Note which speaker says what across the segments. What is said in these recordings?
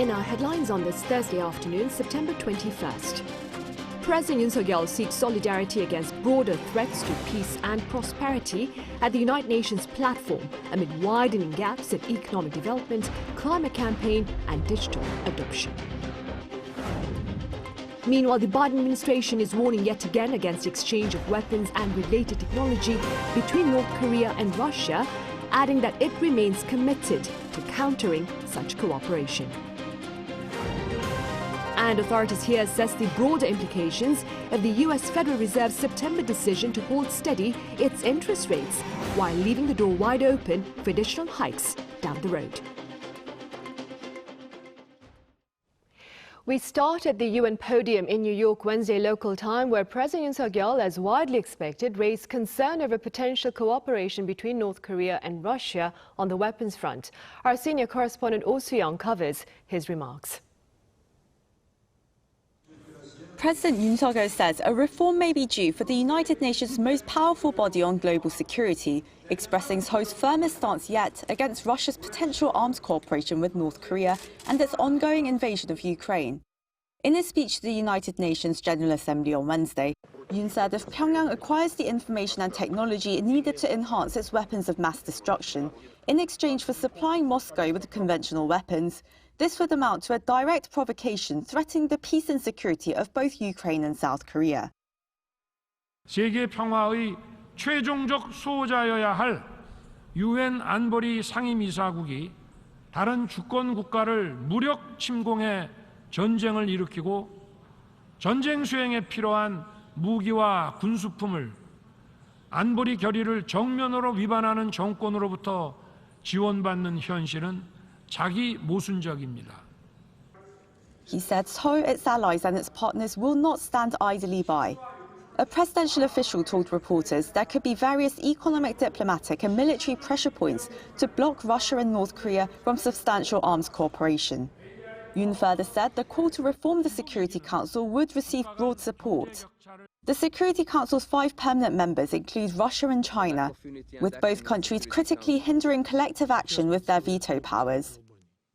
Speaker 1: In our headlines on this Thursday afternoon, September 21st. President Yoon Suk-yeol seeks solidarity against broader threats to peace and prosperity at the United Nations platform amid widening gaps in economic development, climate campaign and digital adoption. Meanwhile, the Biden administration is warning yet again against exchange of weapons and related technology between North Korea and Russia, adding that it remains committed to countering such cooperation. And authorities here assess the broader implications of the U.S. Federal Reserve's September decision to hold steady its interest rates while leaving the door wide open for additional hikes down the road. We start at the UN podium in New York Wednesday local time, where President Yoon Suk-yeol, as widely expected, raised concern over potential cooperation between North Korea and Russia on the weapons front. Our senior correspondent Oh Soo-young covers his remarks.
Speaker 2: President Yoon Suk-yeol says a reform may be due for the United Nations' most powerful body on global security, expressing his host's firmest stance yet against Russia's potential arms cooperation with North Korea and its ongoing invasion of Ukraine. In his speech to the United Nations General Assembly on Wednesday, Yoon said if Pyongyang acquires the information and technology needed to enhance its weapons of mass destruction in exchange for supplying Moscow with conventional weapons, this would amount to a direct provocation threatening the peace and security of both Ukraine and South Korea.
Speaker 3: 세계 평화의 최종적 수호자여야 할 UN 안보리 상임이사국이 다른 주권 국가를 무력 침공해 전쟁을 일으키고 전쟁 수행에 필요한 무기와 군수품을 안보리 결의를 정면으로 위반하는 정권으로부터 지원받는 현실은 자기 모순적입니다.
Speaker 2: He said Seoul, its allies and its partners will not stand idly by. A presidential official told reporters there could be various economic, diplomatic and military pressure points to block Russia and North Korea from substantial arms cooperation. Yoon further said the call to reform the Security Council would receive broad support. The Security Council's 5 permanent members include Russia and China, with both countries critically hindering collective action with their veto powers.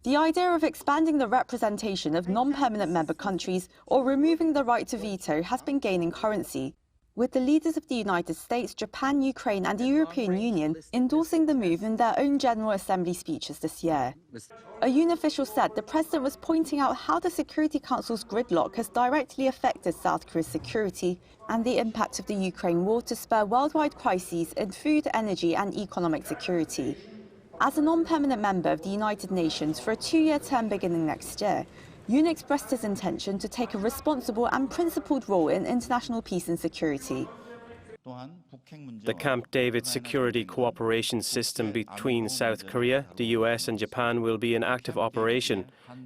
Speaker 2: The idea of expanding the representation of non-permanent member countries or removing the right to veto has been gaining currency, with the leaders of the United States, Japan, Ukraine and the European Union endorsing the move in their own General Assembly speeches this year. A Yoon official said the president was pointing out how the Security Council's gridlock has directly affected South Korea's security and the impact of the Ukraine war to spur worldwide crises in food, energy and economic security. As a non-permanent member of the United Nations for a 2-year term beginning next year, Yoon expressed his intention to take a responsible and principled role in international peace and security.
Speaker 4: The Camp David security cooperation system between South Korea, the US and Japan will be in active operation,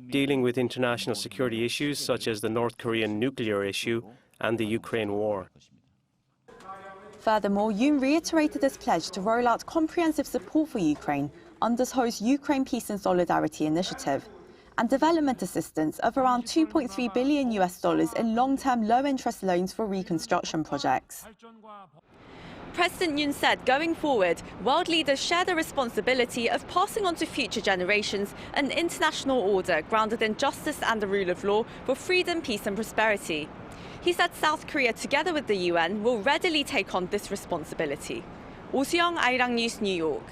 Speaker 4: dealing with international security issues such as the North Korean nuclear issue and the Ukraine war.
Speaker 2: Furthermore, Yoon reiterated his pledge to roll out comprehensive support for Ukraine under Seoul's Ukraine Peace and Solidarity Initiative, and development assistance of around $2.3 billion in long-term low-interest loans for reconstruction projects. President Yoon said going forward, world leaders share the responsibility of passing on to future generations an international order grounded in justice and the rule of law for freedom, peace and prosperity. He said South Korea, together with the UN, will readily take on this responsibility. Oh Soo-young, Arirang News, New York.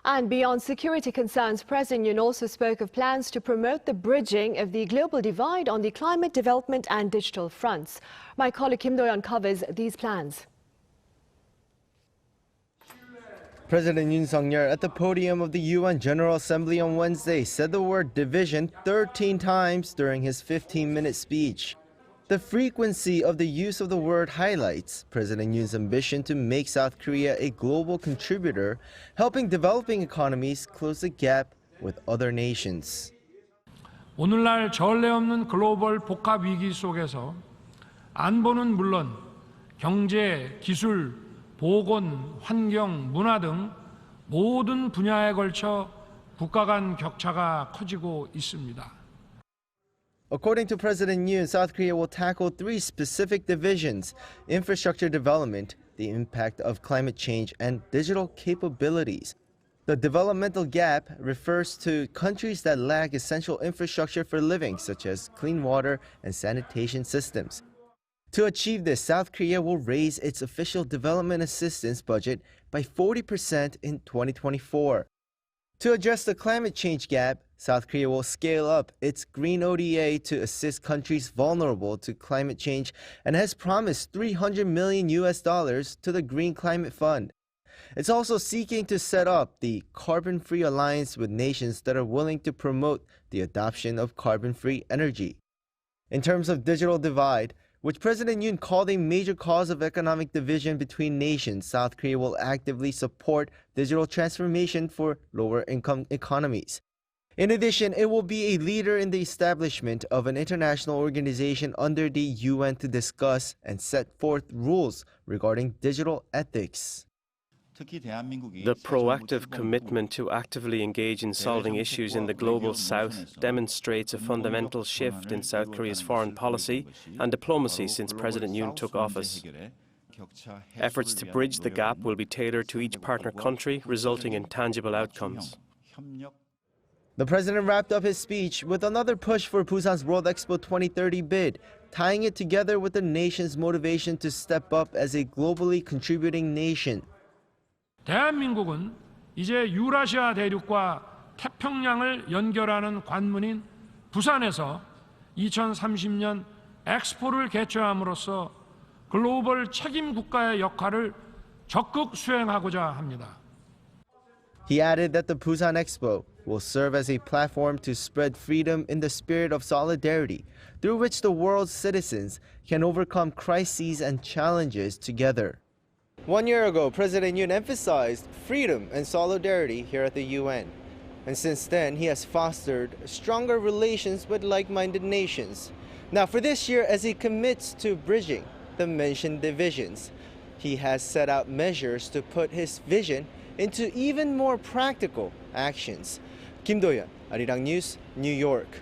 Speaker 1: And beyond security concerns, President Yoon also spoke of plans to promote the bridging of the global divide on the climate, development and digital fronts. My colleague Kim Do-yeon covers these plans.
Speaker 5: President Yoon Suk-yeol at the podium of the UN General Assembly on Wednesday said the word division 13 times during his 15-minute speech. The frequency of the use of the word highlights President Yoon's ambition to make South Korea a global contributor, helping developing economies close the gap with other nations.
Speaker 3: 오늘날 전례 없는 글로벌 복합 위기 속에서 안보는 물론 경제, 기술, 보건, 환경, 문화 등 모든 분야에 걸쳐 국가 간 격차가 커지고 있습니다.
Speaker 5: According to President Yoon, South Korea will tackle 3 specific divisions: infrastructure development, the impact of climate change, and digital capabilities. The developmental gap refers to countries that lack essential infrastructure for living, such as clean water and sanitation systems. To achieve this, South Korea will raise its official development assistance budget by 40% in 2024. To address the climate change gap, South Korea will scale up its Green ODA to assist countries vulnerable to climate change and has promised $300 million to the Green Climate Fund. It's also seeking to set up the carbon-free alliance with nations that are willing to promote the adoption of carbon-free energy. In terms of digital divide, which President Yoon called a major cause of economic division between nations, South Korea will actively support digital transformation for lower-income economies. In addition, it will be a leader in the establishment of an international organization under the UN to discuss and set forth rules regarding digital ethics.
Speaker 4: The proactive commitment to actively engage in solving issues in the global south demonstrates a fundamental shift in South Korea's foreign policy and diplomacy since President Yoon took office. Efforts to bridge the gap will be tailored to each partner country, resulting in tangible outcomes.
Speaker 5: The president wrapped up his speech with another push for Busan's World Expo 2030 bid, tying it together with the nation's motivation to step up as a globally contributing nation.
Speaker 3: 대한민국은 이제 유라시아 대륙과 태평양을 연결하는 관문인 부산에서 2030년 엑스포를 개최함으로써 글로벌 책임 국가의 역할을 적극 수행하고자 합니다.
Speaker 5: He added that the Busan Expo will serve as a platform to spread freedom in the spirit of solidarity, through which the world's citizens can overcome crises and challenges together. 1 year ago, President Yoon emphasized freedom and solidarity here at the UN. And since then, he has fostered stronger relations with like-minded nations. Now, for this year, as he commits to bridging the mentioned divisions, he has set out measures to put his vision into even more practical actions. Kim Do-yeon, Arirang News, New York.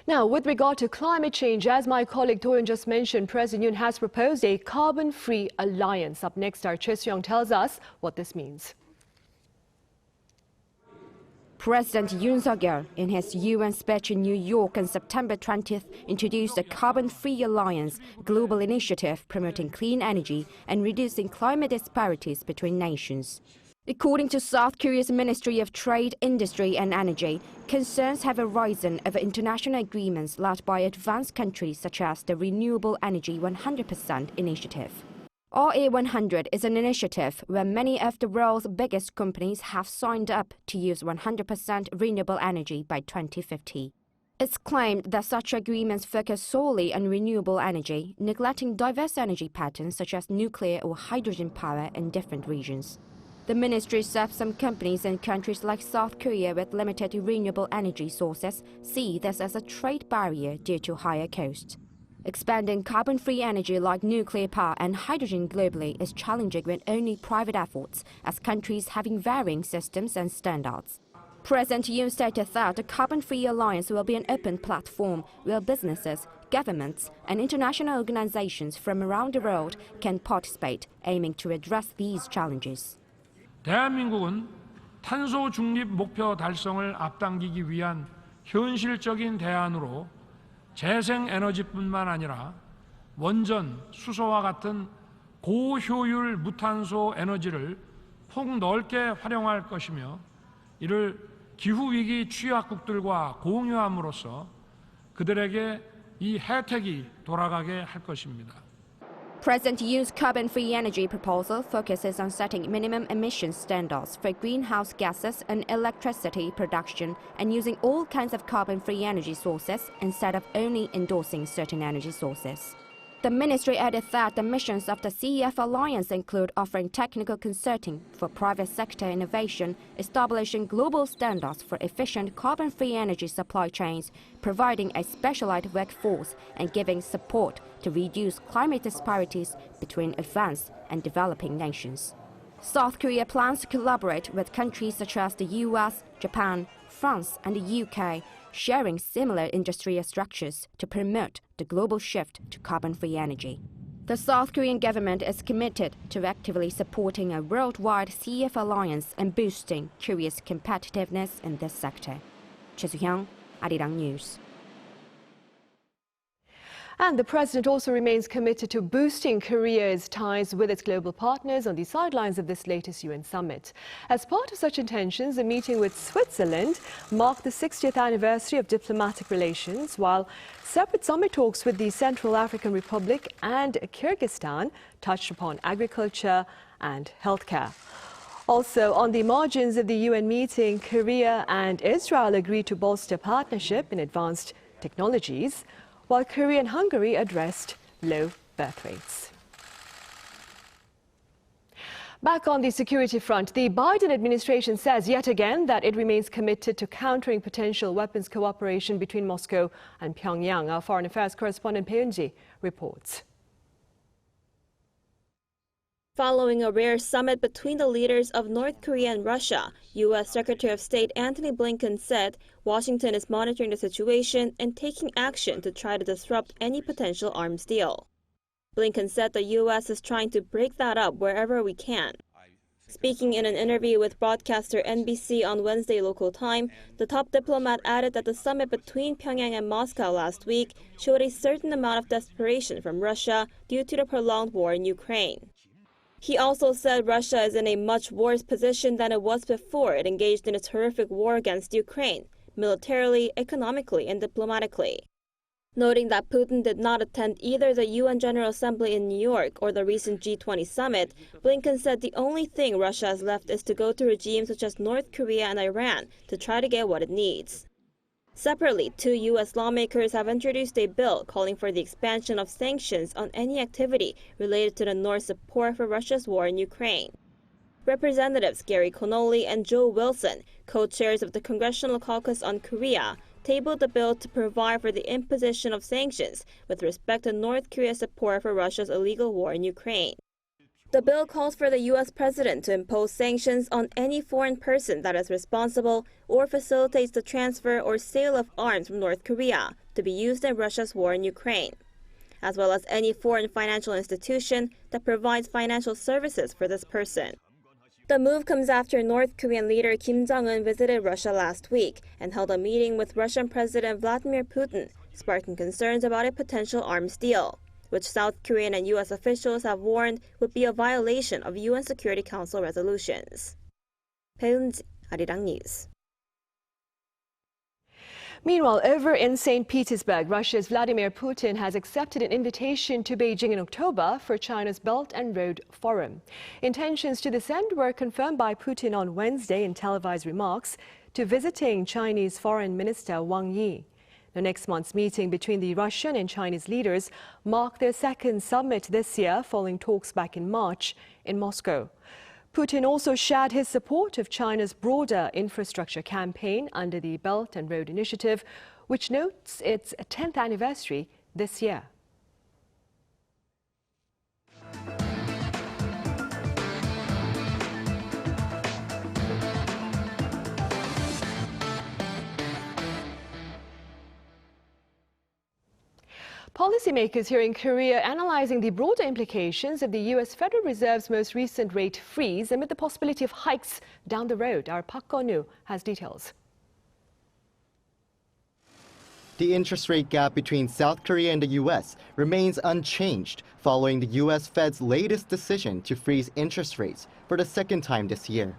Speaker 1: Now, with regard to climate change, as my colleague Do-yeon just mentioned, President Yoon has proposed a carbon-free alliance. Up next, our Choi Soo-young tells us what this means.
Speaker 6: President Yoon Suk-yeol, in his UN speech in New York on September 20th, introduced the Carbon-Free Alliance, a global initiative promoting clean energy and reducing climate disparities between nations. According to South Korea's Ministry of Trade, Industry and Energy, concerns have arisen over international agreements led by advanced countries such as the Renewable Energy 100% Initiative. RA100 is an initiative where many of the world's biggest companies have signed up to use 100% renewable energy by 2050. It's claimed that such agreements focus solely on renewable energy, neglecting diverse energy patterns such as nuclear or hydrogen power in different regions. The ministry says some companies in countries like South Korea with limited renewable energy sources see this as a trade barrier due to higher costs. Expanding carbon-free energy like nuclear power and hydrogen globally is challenging with only private efforts, as countries having varying systems and standards. President Yoon stated that the Carbon-Free Alliance will be an open platform where businesses, governments and international organizations from around the world can participate, aiming to address these challenges.
Speaker 3: 대한민국은 탄소 중립 목표 달성을 앞당기기 위한 현실적인 대안으로 재생에너지뿐만 아니라 원전, 수소와 같은 고효율 무탄소 에너지를 폭넓게 활용할 것이며 이를 기후위기 취약국들과 공유함으로써 그들에게 이 혜택이 돌아가게 할 것입니다.
Speaker 6: President Yoon's carbon-free energy proposal focuses on setting minimum emission standards for greenhouse gases and electricity production and using all kinds of carbon-free energy sources instead of only endorsing certain energy sources. The ministry added that the missions of the CEF Alliance include offering technical consulting for private sector innovation, establishing global standards for efficient carbon-free energy supply chains, providing a specialized workforce, and giving support to reduce climate disparities between advanced and developing nations. South Korea plans to collaborate with countries such as the US, Japan, France, and the UK, sharing similar industrial structures to promote the global shift to carbon-free energy. The South Korean government is committed to actively supporting a worldwide CF alliance and boosting Korea's competitiveness in this sector. Choi Soo-hyung, Arirang News.
Speaker 1: And the president also remains committed to boosting Korea's ties with its global partners on the sidelines of this latest UN summit. As part of such intentions, a meeting with Switzerland marked the 60th anniversary of diplomatic relations, while separate summit talks with the Central African Republic and Kyrgyzstan touched upon agriculture and healthcare. Also, on the margins of the UN meeting, Korea and Israel agreed to bolster partnership in advanced technologies, while Korea and Hungary addressed low birth rates. Back on the security front, the Biden administration says yet again that it remains committed to countering potential weapons cooperation between Moscow and Pyongyang. Our foreign affairs correspondent Peunji reports.
Speaker 7: Following a rare summit between the leaders of North Korea and Russia, U.S. Secretary of State Antony Blinken said Washington is monitoring the situation and taking action to try to disrupt any potential arms deal. Blinken said the U.S. is trying to break that up wherever we can. Speaking in an interview with broadcaster NBC on Wednesday local time, the top diplomat added that the summit between Pyongyang and Moscow last week showed a certain amount of desperation from Russia due to the prolonged war in Ukraine. He also said Russia is in a much worse position than it was before it engaged in its horrific war against Ukraine, militarily, economically, and diplomatically. Noting that Putin did not attend either the UN General Assembly in New York or the recent G20 summit, Blinken said the only thing Russia has left is to go to regimes such as North Korea and Iran to try to get what it needs. Separately, 2 U.S. lawmakers have introduced a bill calling for the expansion of sanctions on any activity related to the North's support for Russia's war in Ukraine. Representatives Gary Connolly and Joe Wilson, co-chairs of the Congressional Caucus on Korea, tabled the bill to provide for the imposition of sanctions with respect to North Korea's support for Russia's illegal war in Ukraine. The bill calls for the U.S. president to impose sanctions on any foreign person that is responsible or facilitates the transfer or sale of arms from North Korea to be used in Russia's war in Ukraine, as well as any foreign financial institution that provides financial services for this person. The move comes after North Korean leader Kim Jong-un visited Russia last week and held a meeting with Russian President Vladimir Putin, sparking concerns about a potential arms deal, which South Korean and U.S. officials have warned would be a violation of UN Security Council resolutions. Peunji, Arirang News.
Speaker 1: Meanwhile, over in St. Petersburg, Russia's Vladimir Putin has accepted an invitation to Beijing in October for China's Belt and Road Forum. Intentions to this end were confirmed by Putin on Wednesday in televised remarks to visiting Chinese Foreign Minister Wang Yi. The next month's meeting between the Russian and Chinese leaders marked their second summit this year, following talks back in March in Moscow. Putin also shared his support of China's broader infrastructure campaign under the Belt and Road Initiative, which notes its 10th anniversary this year. Policymakers here in Korea analyzing the broader implications of the U.S. Federal Reserve's most recent rate freeze amid the possibility of hikes down the road. Our Park Ko-nu has details.
Speaker 5: The interest rate gap between South Korea and the U.S. remains unchanged following the U.S. Fed's latest decision to freeze interest rates for the second time this year.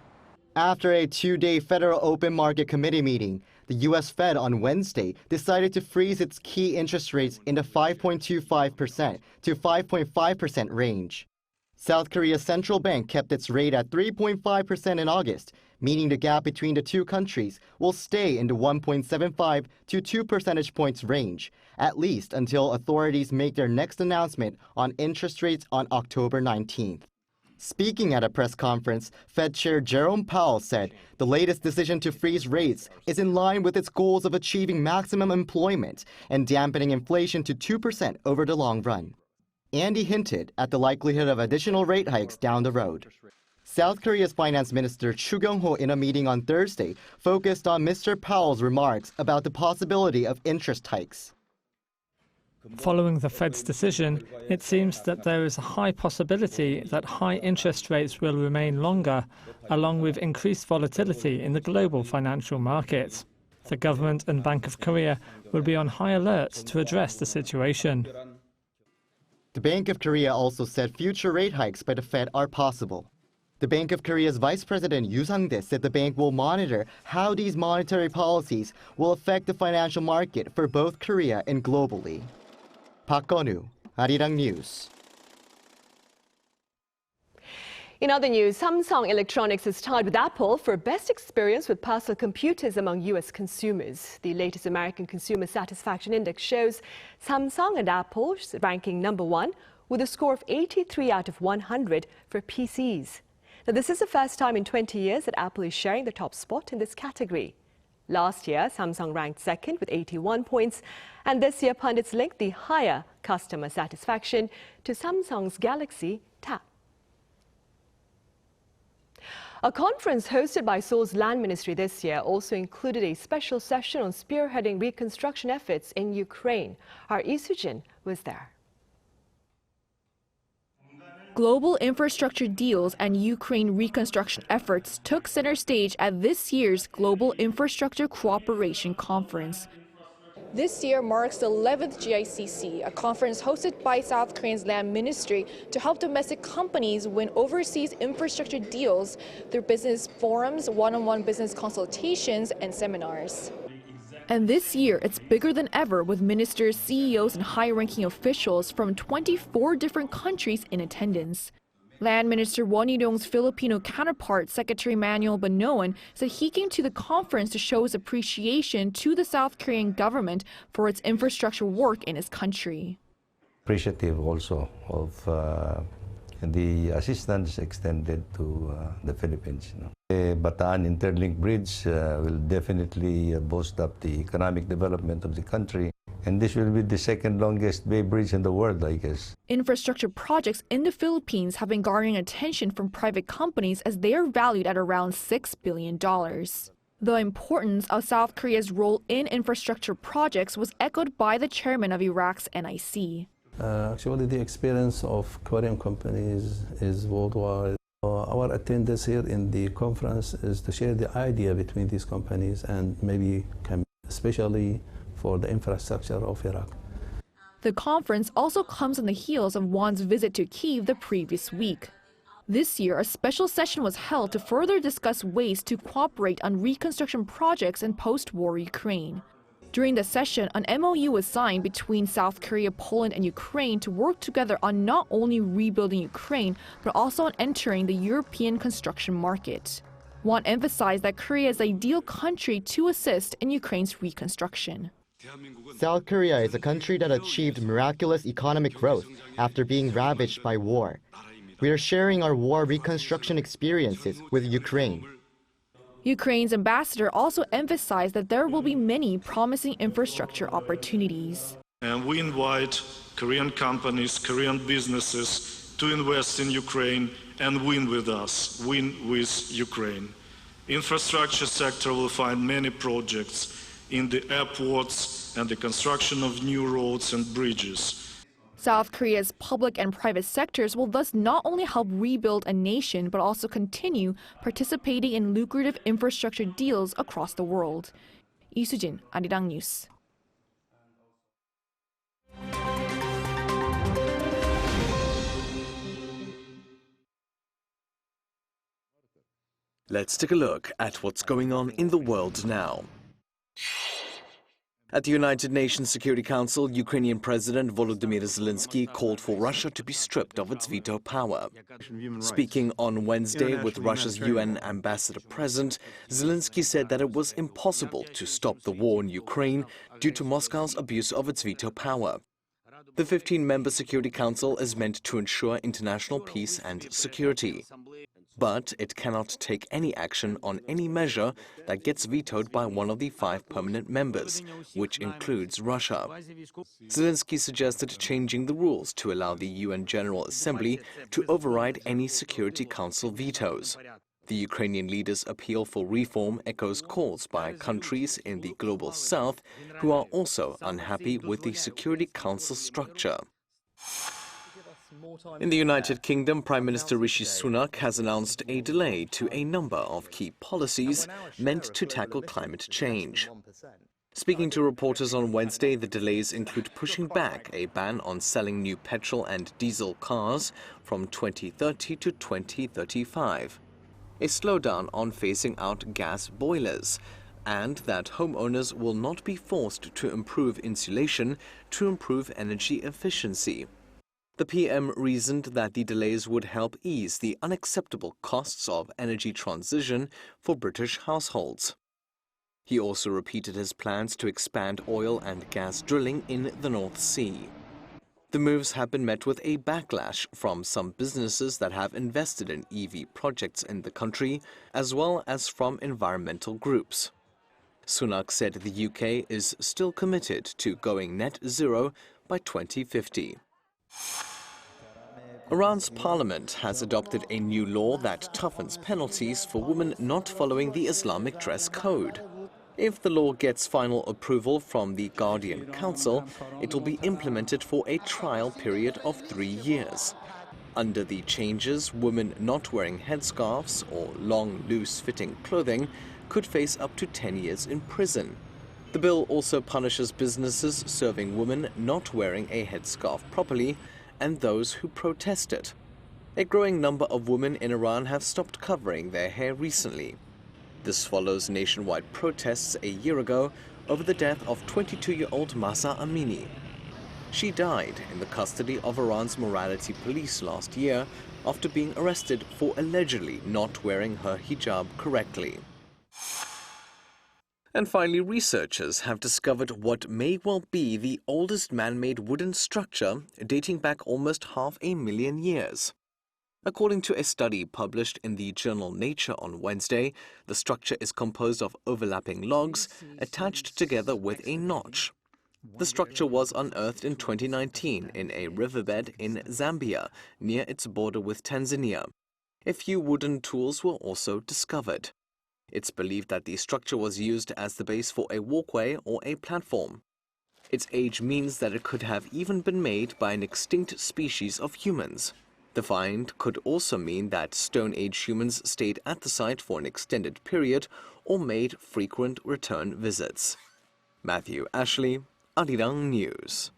Speaker 5: After a 2-day Federal Open Market Committee meeting, the U.S. Fed on Wednesday decided to freeze its key interest rates in the 5.25% to 5.5% range. South Korea's central bank kept its rate at 3.5% in August, meaning the gap between the two countries will stay in the 1.75 to 2 percentage points range, at least until authorities make their next announcement on interest rates on October 19th. Speaking at a press conference, Fed Chair Jerome Powell said the latest decision to freeze rates is in line with its goals of achieving maximum employment and dampening inflation to 2% over the long run. And he hinted at the likelihood of additional rate hikes down the road. South Korea's Finance Minister Chu Kyung-ho in a meeting on Thursday focused on Mr. Powell's remarks about the possibility of interest hikes.
Speaker 8: Following the Fed's decision, it seems that there is a high possibility that high interest rates will remain longer, along with increased volatility in the global financial markets. The government and Bank of Korea will be on high alert to address the situation.
Speaker 9: The Bank of Korea also said future rate hikes by the Fed are possible. The Bank of Korea's Vice President Yoo Sang-dae said the bank will monitor how these monetary policies will affect the financial market for both Korea and globally. Park Gun-woo, Arirang News.
Speaker 1: In other news, Samsung Electronics is tied with Apple for best experience with personal computers among U.S. consumers. The latest American Consumer Satisfaction Index shows Samsung and Apple ranking #1 with a score of 83 out of 100 for PCs. Now, this is the first time in 20 years that Apple is sharing the top spot in this category. Last year, Samsung ranked second with 81 points, and this year pundits linked the higher customer satisfaction to Samsung's Galaxy Tab. A conference hosted by Seoul's Land Ministry this year also included a special session on spearheading reconstruction efforts in Ukraine. Our Lee Soo-jin was there.
Speaker 10: Global infrastructure deals and Ukraine reconstruction efforts took center stage at this year's Global Infrastructure Cooperation Conference. This year marks the 11th GICC, a conference hosted by South Korea's Land Ministry to help domestic companies win overseas infrastructure deals through business forums, one-on-one business consultations, and seminars. And this year, it's bigger than ever, with ministers, CEOs, and high-ranking officials from 24 different countries in attendance. Land Minister Won Il-yong's Filipino counterpart, Secretary Manuel Banoan, said he came to the conference to show his appreciation to the South Korean government for its infrastructure work in his country.
Speaker 11: Appreciative also of the assistance extended to the Philippines. The Bataan Interlink Bridge will definitely boost up the economic development of the country. And this will be the second longest bay bridge in the world, I guess.
Speaker 10: Infrastructure projects in the Philippines have been garnering attention from private companies as they are valued at around $6 billion. The importance of South Korea's role in infrastructure projects was echoed by the chairman of Iraq's NIC.
Speaker 12: Actually, the experience of Korean companies is worldwide. Our attendance here in the conference is to share the idea between these companies and maybe especially for the infrastructure of Iraq.
Speaker 10: The conference also comes on the heels of Won's visit to Kyiv the previous week. This year, a special session was held to further discuss ways to cooperate on reconstruction projects in post-war Ukraine. During the session, an MOU was signed between South Korea, Poland, and Ukraine to work together on not only rebuilding Ukraine, but also on entering the European construction market. Won emphasized that Korea is the ideal country to assist in Ukraine's reconstruction.
Speaker 9: South Korea is a country that achieved miraculous economic growth after being ravaged by war. We are sharing our war reconstruction experiences with Ukraine.
Speaker 10: Ukraine's ambassador also emphasized that there will be many promising infrastructure opportunities.
Speaker 13: And we invite Korean companies, Korean businesses to invest in Ukraine and win with us, win with Ukraine. Infrastructure sector will find many projects in the airports and the construction of new roads and bridges.
Speaker 10: South Korea's public and private sectors will thus not only help rebuild a nation, but also continue participating in lucrative infrastructure deals across the world. Lee Soo-jin, Arirang News.
Speaker 14: Let's take a look at what's going on in the world now. At the United Nations Security Council, Ukrainian President Volodymyr Zelenskyy called for Russia to be stripped of its veto power. Speaking on Wednesday with Russia's UN ambassador present, Zelenskyy said that it was impossible to stop the war in Ukraine due to Moscow's abuse of its veto power. The 15-member Security Council is meant to ensure international peace and security. But it cannot take any action on any measure that gets vetoed by one of the 5 permanent members, which includes Russia. Zelenskyy suggested changing the rules to allow the UN General Assembly to override any Security Council vetoes. The Ukrainian leader's appeal for reform echoes calls by countries in the global south who are also unhappy with the Security Council structure. In the United Kingdom, Prime Minister Rishi Sunak has announced a delay to a number of key policies meant to tackle climate change. Speaking to reporters on Wednesday, the delays include pushing back a ban on selling new petrol and diesel cars from 2030 to 2035, a slowdown on phasing out gas boilers, and that homeowners will not be forced to improve insulation to improve energy efficiency. The PM reasoned that the delays would help ease the unacceptable costs of energy transition for British households. He also repeated his plans to expand oil and gas drilling in the North Sea. The moves have been met with a backlash from some businesses that have invested in EV projects in the country, as well as from environmental groups. Sunak said the UK is still committed to going net zero by 2050. Iran's parliament has adopted a new law that toughens penalties for women not following the Islamic dress code. If the law gets final approval from the Guardian Council, it will be implemented for a trial period of 3 years. Under the changes, women not wearing headscarves or long, loose-fitting clothing could face up to 10 years in prison. The bill also punishes businesses serving women not wearing a headscarf properly and those who protest it. A growing number of women in Iran have stopped covering their hair recently. This follows nationwide protests a year ago over the death of 22-year-old Mahsa Amini. She died in the custody of Iran's morality police last year after being arrested for allegedly not wearing her hijab correctly. And finally, researchers have discovered what may well be the oldest man-made wooden structure dating back almost 500,000 years. According to a study published in the journal Nature on Wednesday, the structure is composed of overlapping logs attached together with a notch. The structure was unearthed in 2019 in a riverbed in Zambia, near its border with Tanzania. A few wooden tools were also discovered. It's believed that the structure was used as the base for a walkway or a platform. Its age means that it could have even been made by an extinct species of humans. The find could also mean that Stone Age humans stayed at the site for an extended period or made frequent return visits. Matthew Ashley, Arirang News.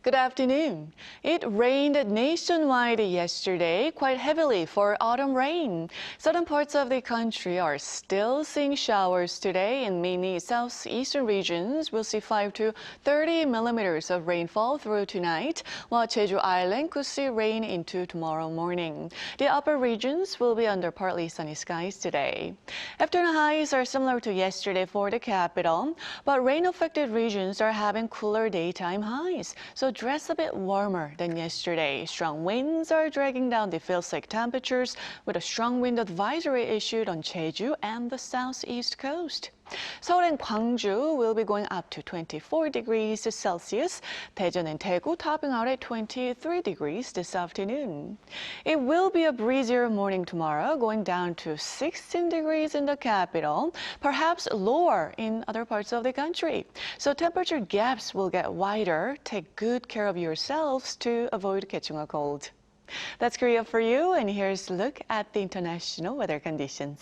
Speaker 15: Good afternoon. It rained nationwide yesterday, quite heavily for autumn rain. Southern parts of the country are still seeing showers today, and many southeastern regions will see 5 to 30 millimeters of rainfall through tonight, while Jeju Island could see rain into tomorrow morning. The upper regions will be under partly sunny skies today. Afternoon highs are similar to yesterday for the capital, but rain-affected regions are having cooler daytime highs, so dress a bit warmer than yesterday. Strong winds are dragging down the feels-like temperatures, with a strong wind advisory issued on Jeju and the southeast coast. Seoul and Gwangju will be going up to 24 degrees Celsius. Daejeon and Daegu topping out at 23 degrees this afternoon. It will be a breezier morning tomorrow, going down to 16 degrees in the capital, perhaps lower in other parts of the country. So temperature gaps will get wider. Take good care of yourselves to avoid catching a cold. That's Korea for you, and here's a look at the international weather conditions.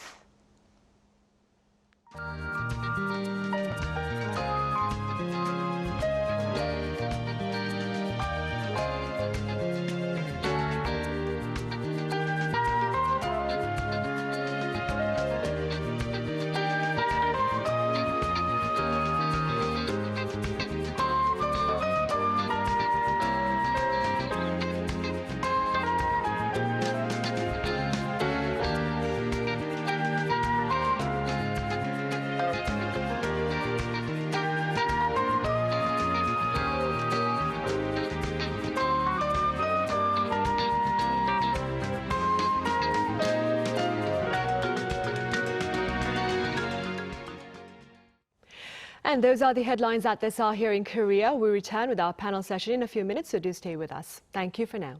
Speaker 1: And those are the headlines at this hour here in Korea. We return with our panel session in a few minutes, so do stay with us. Thank you for now.